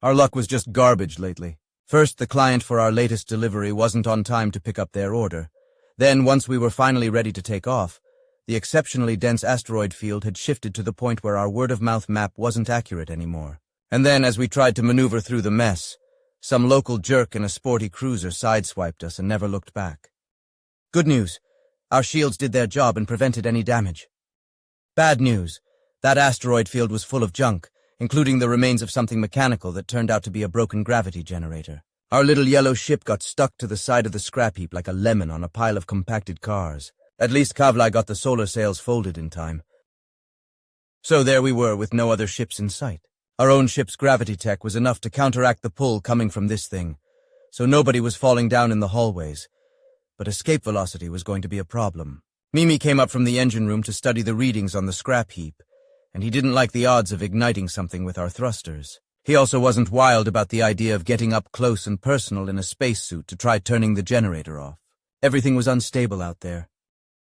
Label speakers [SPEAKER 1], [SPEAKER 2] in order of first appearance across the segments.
[SPEAKER 1] Our luck was just garbage lately. First, the client for our latest delivery wasn't on time to pick up their order. Then, once we were finally ready to take off, the exceptionally dense asteroid field had shifted to the point where our word-of-mouth map wasn't accurate anymore. And then, as we tried to maneuver through the mess, some local jerk in a sporty cruiser sideswiped us and never looked back. Good news. Our shields did their job and prevented any damage. Bad news. That asteroid field was full of junk, including the remains of something mechanical that turned out to be a broken gravity generator. Our little yellow ship got stuck to the side of the scrap heap like a lemon on a pile of compacted cars. At least Kavli got the solar sails folded in time. So there we were with no other ships in sight. Our own ship's gravity tech was enough to counteract the pull coming from this thing, so nobody was falling down in the hallways. But escape velocity was going to be a problem. Mimi came up from the engine room to study the readings on the scrap heap, and he didn't like the odds of igniting something with our thrusters. He also wasn't wild about the idea of getting up close and personal in a spacesuit to try turning the generator off. Everything was unstable out there.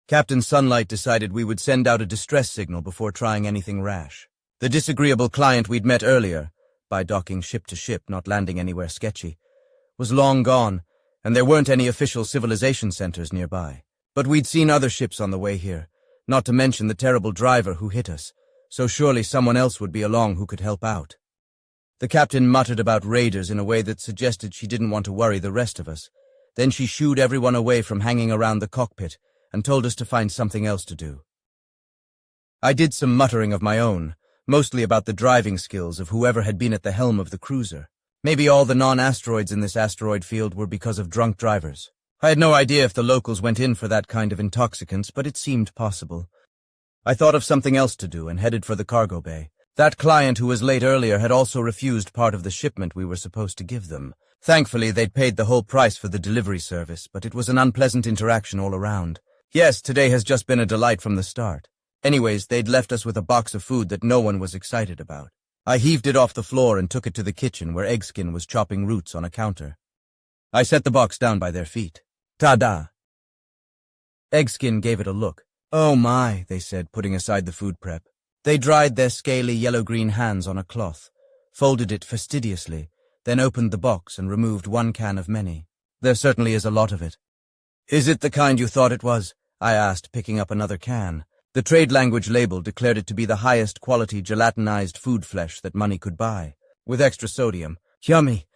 [SPEAKER 1] Captain Sunlight decided we would send out a distress signal before trying anything rash. The disagreeable client we'd met earlier, by docking ship to ship, not landing anywhere sketchy, was long gone, and there weren't any official civilization centers nearby. But we'd seen other ships on the way here, not to mention the terrible driver who hit us, so surely someone else would be along who could help out. The captain muttered about raiders in a way that suggested she didn't want to worry the rest of us. Then she shooed everyone away from hanging around the cockpit and told us to find something else to do. I did some muttering of my own, mostly about the driving skills of whoever had been at the helm of the cruiser. Maybe all the non-asteroids in this asteroid field were because of drunk drivers. I had no idea if the locals went in for that kind of intoxicants, but it seemed possible. I thought of something else to do and headed for the cargo bay. That client who was late earlier had also refused part of the shipment we were supposed to give them. Thankfully, they'd paid the whole price for the delivery service, but it was an unpleasant interaction all around. Yes, today has just been a delight from the start. Anyways, they'd left us with a box of food that no one was excited about. I heaved it off the floor and took it to the kitchen where Eggskin was chopping roots on a counter. I set the box down by their feet. Ta-da! Eggskin gave it a look. Oh my, they said, putting aside the food prep. They dried their scaly yellow-green hands on a cloth, folded it fastidiously, then opened the box and removed one can of many. There certainly is a lot of it. Is it the kind you thought it was? I asked, picking up another can. The trade language label declared it to be the highest quality gelatinized food flesh that money could buy, with extra sodium. Yummy.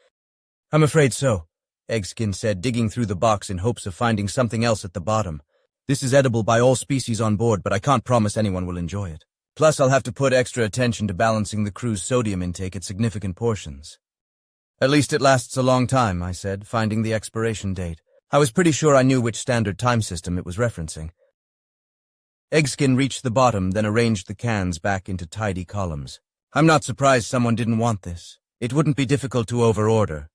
[SPEAKER 1] I'm afraid so, Eggskin said, digging through the box in hopes of finding something else at the bottom. This is edible by all species on board, but I can't promise anyone will enjoy it. Plus, I'll have to put extra attention to balancing the crew's sodium intake at significant portions. At least it lasts a long time, I said, finding the expiration date. I was pretty sure I knew which standard time system it was referencing. Eggskin reached the bottom, then arranged the cans back into tidy columns. I'm not surprised someone didn't want this. It wouldn't be difficult to overorder.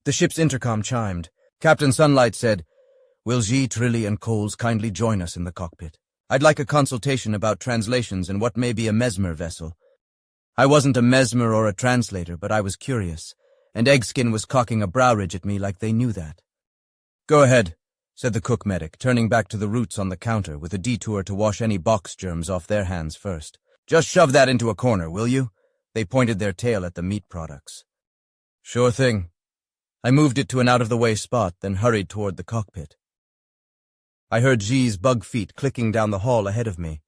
[SPEAKER 1] The ship's intercom chimed. Captain Sunlight said, "Will G, Trilly, and Coles kindly join us in the cockpit? I'd like a consultation about translations and what may be a mesmer vessel." I wasn't a mesmer or a translator, but I was curious, and Eggskin was cocking a brow ridge at me like they knew that. Go ahead, said the cook medic, turning back to the roots on the counter with a detour to wash any box germs off their hands first. Just shove that into a corner, will you? They pointed their tail at the meat products. Sure thing. I moved it to an out-of-the-way spot, then hurried toward the cockpit. I heard G's bug feet clicking down the hall ahead of me.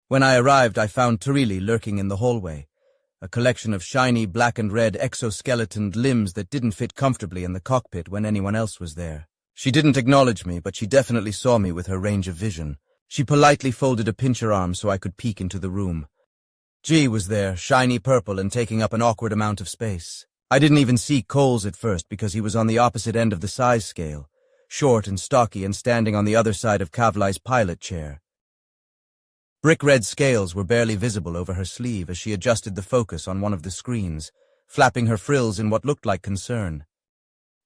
[SPEAKER 1] When I arrived, I found Trilly lurking in the hallway, a collection of shiny black and red exoskeletoned limbs that didn't fit comfortably in the cockpit when anyone else was there. She didn't acknowledge me, but she definitely saw me with her range of vision. She politely folded a pincher arm so I could peek into the room. G was there, shiny purple and taking up an awkward amount of space. I didn't even see Coles at first because he was on the opposite end of the size scale, short and stocky and standing on the other side of Kavli's pilot chair. Brick-red scales were barely visible over her sleeve as she adjusted the focus on one of the screens, flapping her frills in what looked like concern.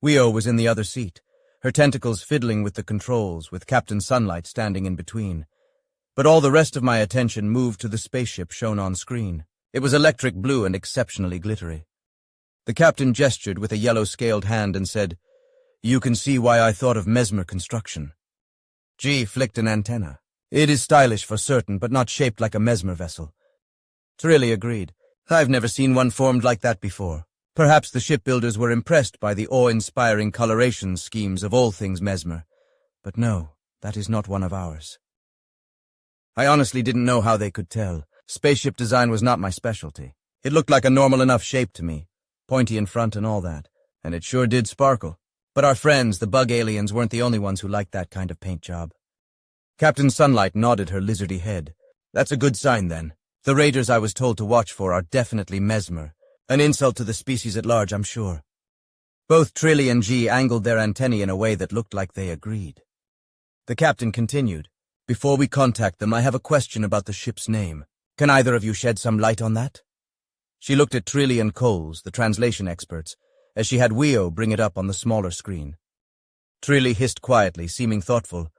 [SPEAKER 1] Weo was in the other seat, her tentacles fiddling with the controls, with Captain Sunlight standing in between. But all the rest of my attention moved to the spaceship shown on screen. It was electric blue and exceptionally glittery. The captain gestured with a yellow-scaled hand and said, "You can see why I thought of mesmer construction." G flicked an antenna. "It is stylish for certain, but not shaped like a mesmer vessel." Trilly agreed. "I've never seen one formed like that before. Perhaps the shipbuilders were impressed by the awe-inspiring coloration schemes of all things Mesmer. But no, that is not one of ours. I honestly didn't know how they could tell. Spaceship design was not my specialty. It looked like a normal enough shape to me, pointy in front and all that, and it sure did sparkle. But our friends, the bug aliens, weren't the only ones who liked that kind of paint job. Captain Sunlight nodded her lizardy head. That's a good sign, then. The raiders I was told to watch for are definitely Mesmer. An insult to the species at large, I'm sure. Both Trilly and G angled their antennae in a way that looked like they agreed. The captain continued. Before we contact them, I have a question about the ship's name. Can either of you shed some light on that? She looked at Trilly and Coles, the translation experts, as she had Weo bring it up on the smaller screen. Trilly hissed quietly, seeming thoughtful.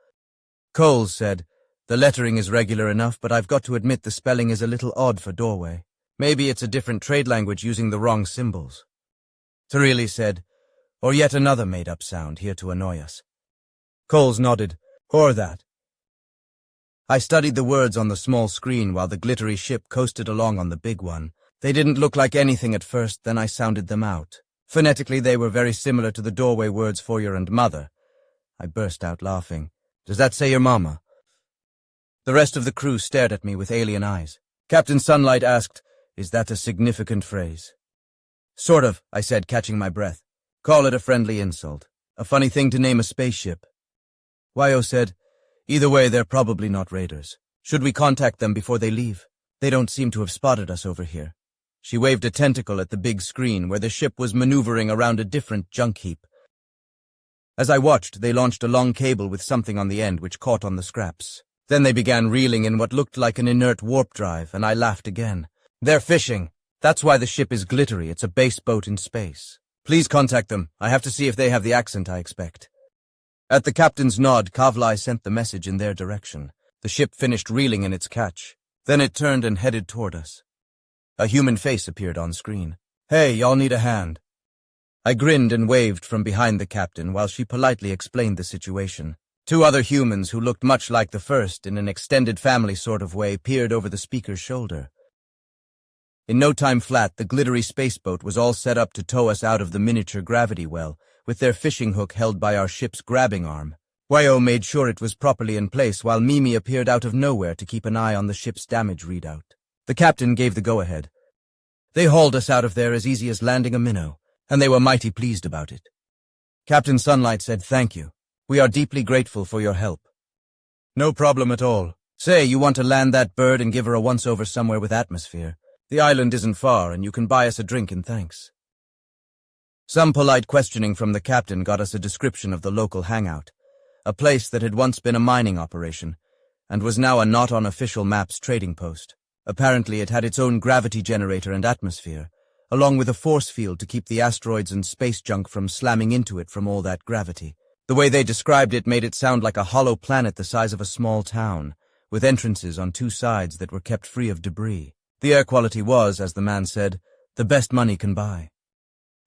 [SPEAKER 1] Coles said, the lettering is regular enough, but I've got to admit the spelling is a little odd for doorway. Maybe it's a different trade language using the wrong symbols. Trilly said, or yet another made-up sound here to annoy us. Coles nodded, or that. I studied the words on the small screen while the glittery ship coasted along on the big one. They didn't look like anything at first, then I sounded them out. Phonetically, they were very similar to the doorway words for your and mother. I burst out laughing. Does that say your mama? The rest of the crew stared at me with alien eyes. Captain Sunlight asked, is that a significant phrase? Sort of, I said, catching my breath. Call it a friendly insult. A funny thing to name a spaceship. Wyo said, either way, they're probably not raiders. Should we contact them before they leave? They don't seem to have spotted us over here. She waved a tentacle at the big screen where the ship was maneuvering around a different junk heap. As I watched, they launched a long cable with something on the end which caught on the scraps. Then they began reeling in what looked like an inert warp drive, and I laughed again. They're fishing. That's why the ship is glittery. It's a base boat in space. Please contact them. I have to see if they have the accent I expect. At the captain's nod, Kavlai sent the message in their direction. The ship finished reeling in its catch. Then it turned and headed toward us. A human face appeared on screen. Hey, y'all need a hand. I grinned and waved from behind the captain while she politely explained the situation. Two other humans who looked much like the first in an extended family sort of way peered over the speaker's shoulder. In no time flat, the glittery spaceboat was all set up to tow us out of the miniature gravity well, with their fishing hook held by our ship's grabbing arm. Wyo made sure it was properly in place while Mimi appeared out of nowhere to keep an eye on the ship's damage readout. The captain gave the go-ahead. They hauled us out of there as easy as landing a minnow, and they were mighty pleased about it. Captain Sunlight said thank you. We are deeply grateful for your help. No problem at all. Say, you want to land that bird and give her a once-over somewhere with atmosphere. The island isn't far, and you can buy us a drink in thanks. Some polite questioning from the captain got us a description of the local hangout, a place that had once been a mining operation, and was now a not-on-official maps trading post. Apparently it had its own gravity generator and atmosphere, along with a force field to keep the asteroids and space junk from slamming into it from all that gravity. The way they described it made it sound like a hollow planet the size of a small town, with entrances on two sides that were kept free of debris. The air quality was, as the man said, the best money can buy.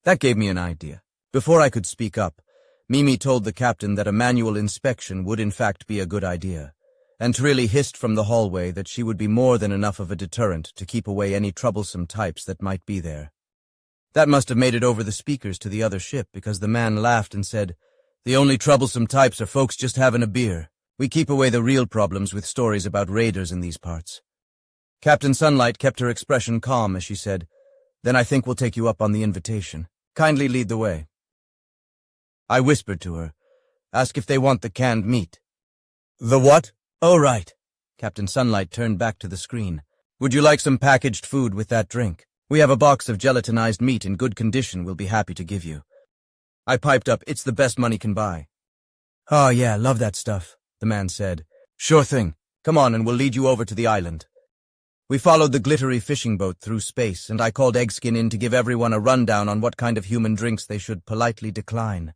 [SPEAKER 1] That gave me an idea. Before I could speak up, Mimi told the captain that a manual inspection would in fact be a good idea, and Trilly hissed from the hallway that she would be more than enough of a deterrent to keep away any troublesome types that might be there. That must have made it over the speakers to the other ship, because the man laughed and said, the only troublesome types are folks just having a beer. We keep away the real problems with stories about raiders in these parts. Captain Sunlight kept her expression calm as she said, then I think we'll take you up on the invitation. Kindly lead the way. I whispered to her, ask if they want the canned meat. The what? Oh, right. Captain Sunlight turned back to the screen. Would you like some packaged food with that drink? We have a box of gelatinized meat in good condition we'll be happy to give you. I piped up, it's the best money can buy. Oh, yeah, love that stuff, the man said. Sure thing. Come on and we'll lead you over to the island. We followed the glittery fishing boat through space, and I called Eggskin in to give everyone a rundown on what kind of human drinks they should politely decline.